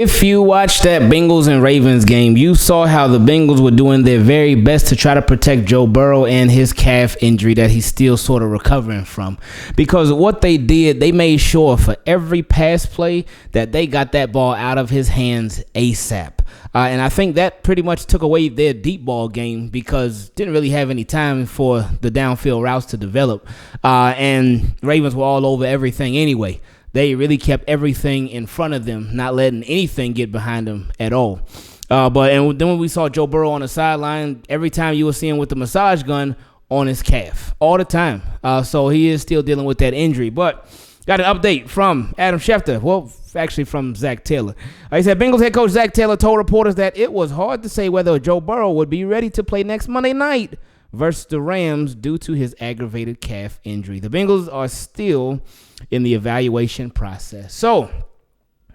If you watched that Bengals and Ravens game, you saw how the Bengals were doing their very best to try to protect Joe Burrow and his calf injury that he's still sort of recovering from. Because what they did, they made sure for every pass play that they got that ball out of his hands ASAP. And I think that pretty much took away their deep ball game because didn't really have any time for the downfield routes to develop. And Ravens were all over everything anyway. They really kept everything in front of them, not letting anything get behind them at all. But then when we saw Joe Burrow on the sideline, every time you were seeing with the massage gun on his calf, all the time. So he is still dealing with that injury. But got an update from Adam Schefter. Well, actually from Zach Taylor. He said Bengals head coach Zach Taylor told reporters that it was hard to say whether Joe Burrow would be ready to play next Monday night versus the Rams due to his aggravated calf injury. The Bengals are still in the evaluation process. So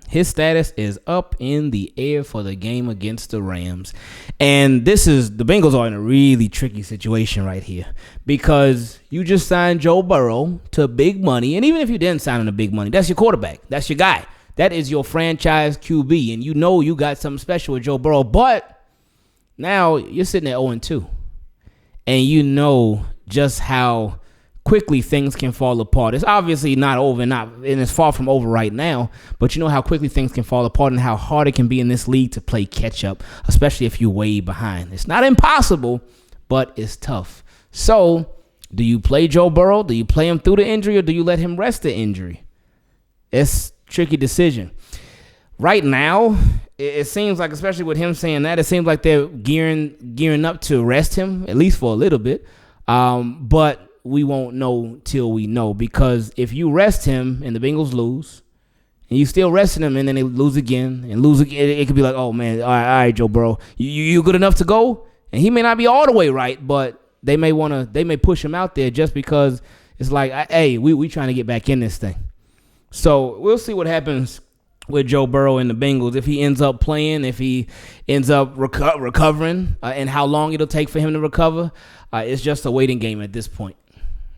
his status is up in the air for the game against the Rams. And the Bengals are in a really tricky situation right here because you just signed Joe Burrow to big money. And even if you didn't sign him to big money, that's your quarterback. That's your guy. That is your franchise QB. And you know you got something special with Joe Burrow. But now you're sitting at 0-2. And you know just how quickly things can fall apart. It's obviously not over and it's far from over right now, but you know how quickly things can fall apart and how hard it can be in this league to play catch up, especially if you're way behind. It's not impossible, but it's tough. So, do you play Joe Burrow? Do you play him through the injury or do you let him rest the injury? It's a tricky decision. Right now, it seems like, especially with him saying that, it seems like they're gearing up to rest him, at least for a little bit. But we won't know till we know, because if you rest him and the Bengals lose, and you still resting him and then they lose again, it could be like, oh man, all right, Joe Burrow, you good enough to go? And he may not be all the way right, but they may push him out there just because it's like, hey, we trying to get back in this thing. So we'll see what happens with Joe Burrow and the Bengals, if he ends up playing, if he ends up recovering, and how long it'll take for him to recover. It's just a waiting game at this point.